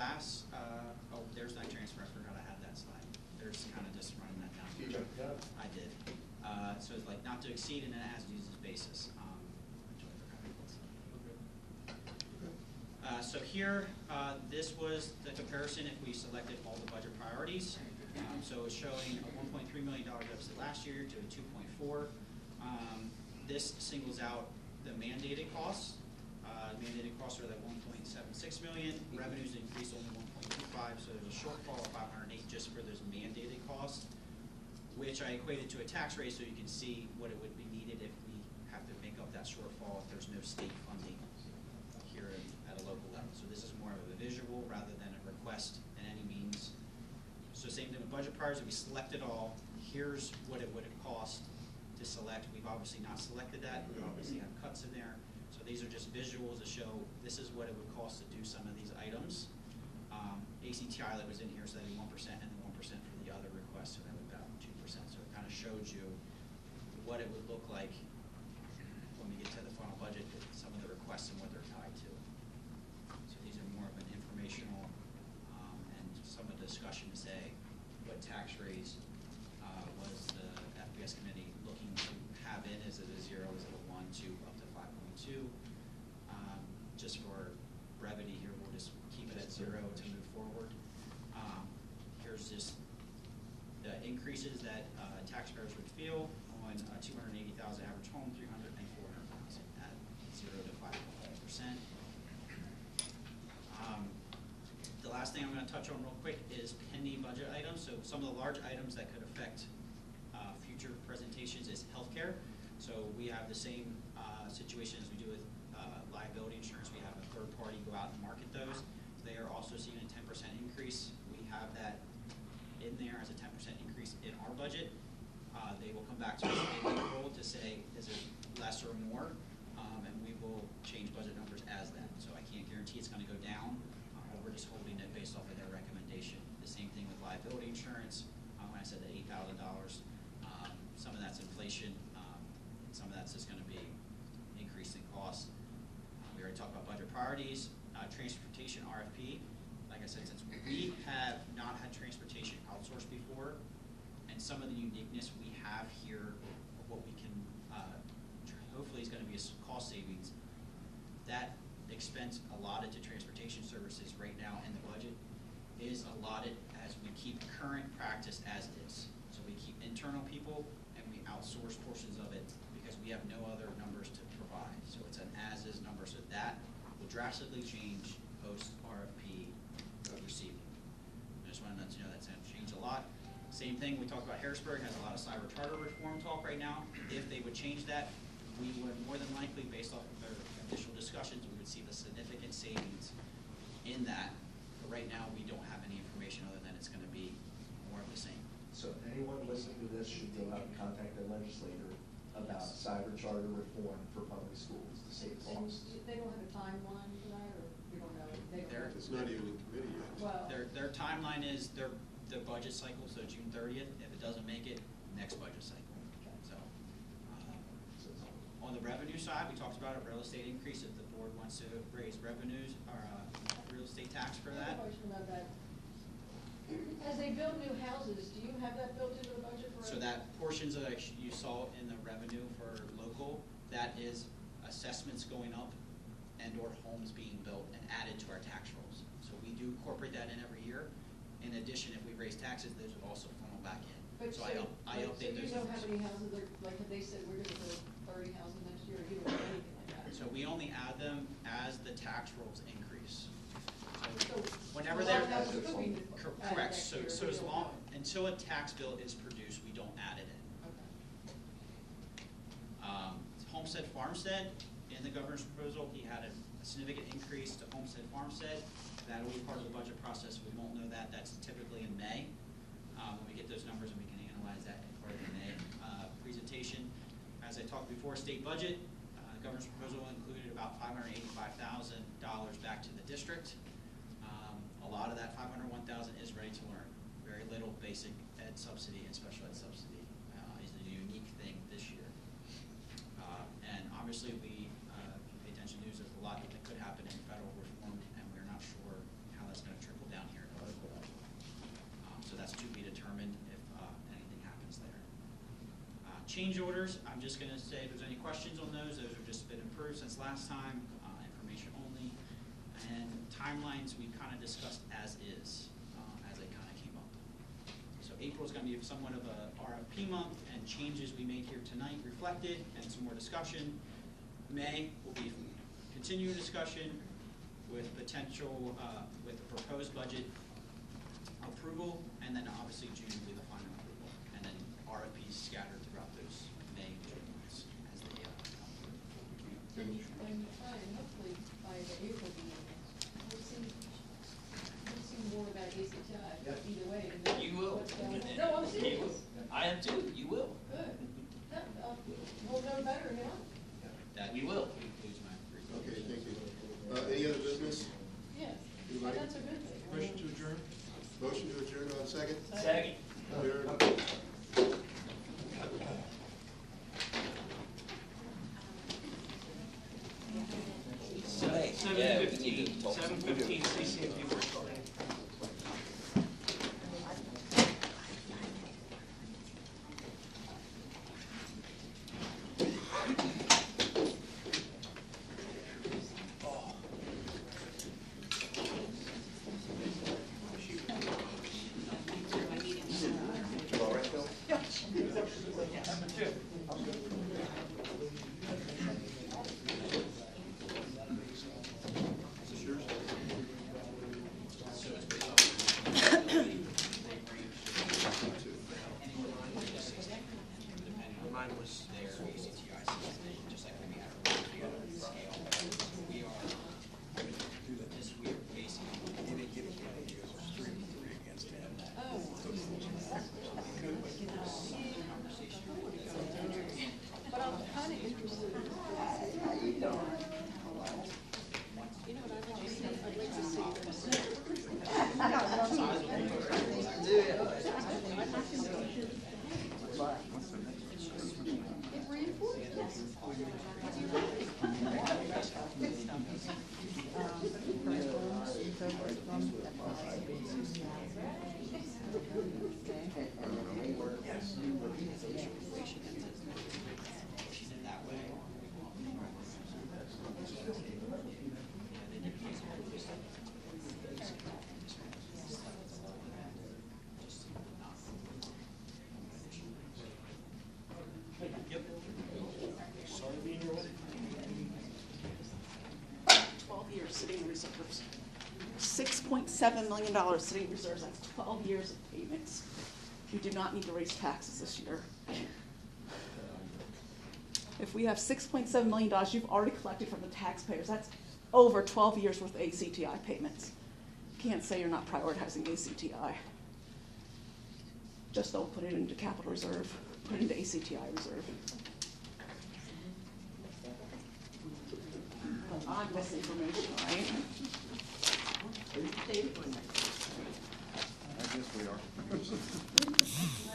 class, oh, there's that transfer. I forgot I had that slide. There's kind of just running that down. You jumped it up. I did. So it's like not to exceed, and then it has to use this basis. So here, this was the comparison if we selected all the budget priorities. So it's showing a $1.3 million deficit last year to a 2.4. This singles out the mandated costs. Mandated costs are that 1.76 million. Revenues increased only 1.25, so there's a shortfall of 508 just for those mandated costs, which I equated to a tax rate so you can see what it would be needed if we have to make up that shortfall if there's no state funding here at a local level. So this is more of a visual rather than a request in any means. So same thing with budget priorities. If we select it all, here's what it would have cost to select. We've obviously not selected that. We obviously have cuts in there. So these are just visuals to show this is what it would cost to do some of these items. ACTI that was in here is that 1% and then 1% for the other requests, so that would be about 2%. So it kind of shows you what it would look like when we get to the final budget, some of the requests and what they're tied to. So these are more of an informational and some of the discussion to say what tax raise was the FPS committee looking to have in. Is it a 0, is it a 1, 2, up to 5.2? Just for brevity here, we'll just keep it at 0 to move forward. Here's just the increases that taxpayers would feel on 280,000 average home, 300 and 400,000 at 0 to 5.5%. The last thing I'm going to touch on real quick is pending budget items. So some of the large items that could affect future presentations is healthcare. So we have the same situation as we do with liability insurance. We have a third party go out and market those. They are also seeing a 10% increase. We have that in there as a 10% increase in our budget. They will come back to us in April to say, is it less or more? And we will change budget numbers as that. So I can't guarantee it's going to go down. We're just holding it based off of their recommendation. The same thing with liability insurance. When I said the $8,000, some of that's inflation. Some of that's just going to be increasing costs. We already talked about budget priorities. Transportation RFP. Like I said, since we have not had transportation outsourced before, and some of the uniqueness we have here of what we can, hopefully is going to be a cost savings, that expense allotted to transportation services right now in the budget is allotted as we keep current practice as is. So we keep internal people and we outsource portions of it because we have no other numbers to provide. So it's an as-is number. So that will drastically change post-RFP receiving. I just wanted to know that's going to change a lot. Same thing, we talked about Harrisburg has a lot of cyber charter reform talk right now. If they would change that, we would more than likely, based off of their initial discussions, we would see the significant savings in that. But right now, we don't have any information other than it's going to be more of the same. So anyone listening to this should go out and contact their legislator about cyber charter reform for public schools to save costs. They don't have a timeline for that, or you don't know? It's not even in committee yet. Well, their timeline is the budget cycle, so June 30th. If it doesn't make it, next budget cycle. So on the revenue side, we talked about a real estate increase. If the board wants to raise revenues or real estate tax for that. I have a question about that. As they build new houses, do you have that built into the budget for? So that portions that you saw in the revenue for local, that is assessments going up and or homes being built and added to our tax rolls. So we do incorporate that in every year. In addition, if we raise taxes, those would also funnel back in. But so I update those. So you know how many houses are, like if they said we're going to put 30 houses next year, or you don't know anything like that? So we only add them as the tax rolls increase. So whenever they're correct. So as long until a tax bill is produced, we don't add it in. Okay. Homestead Farmstead, in the governor's proposal, he had a significant increase to Homestead Farmstead. That'll be part of the budget process. We won't know that. That's typically in May. When we get those numbers and we can analyze that in part of the May presentation. As I talked before, state budget, governor's proposal included about $585,000 back to the district. A lot of that $501,000 is ready to learn. Very little basic ed subsidy and special ed subsidy is a unique thing this year. And obviously we pay attention to news. There's a lot that could happen in federal reform, and we're not sure how that's going to trickle change orders, I'm just gonna say if there's any questions on those have just been improved since last time, information only. And timelines, we kind of discussed as is, as they kind of came up. So April's gonna be somewhat of a RFP month, and changes we made here tonight reflected, and some more discussion. May will be continuing discussion with potential, with the proposed budget approval, and then obviously June will be the final approval, and then RFPs scattered throughout those May and June months as they come through. And try and hopefully by the April meeting, we'll see more about ACTI Yep. either way. You will. What's going on. No, I'm serious. I am too, you will. Good. We'll know better now. That We will. concludes my report. Okay, thank you. Any other business? Yes, You and like- that's a good thing. Motion to adjourn? Motion to adjourn on second? Second. Adjourn. Yeah, we need to talk some- 7:15, CCMP will start. Is this yours? So it's based off of Mine was their ACTI system, just like we have a scale. We are, we're basically. But I'm kind of interested. You know what I'd like to see? I'd like to see. It reinforces. That way. Yep. 12 years sitting in reserves. $6.7 million sitting in reserves, that's 12 years of payments. You do not need to raise taxes this year. If we have $6.7 million you've already collected from the taxpayers, that's over 12 years worth of ACTI payments. You can't say you're not prioritizing ACTI. Just don't put it into capital reserve, put it into ACTI reserve. I'm misinformation, right? I guess we are.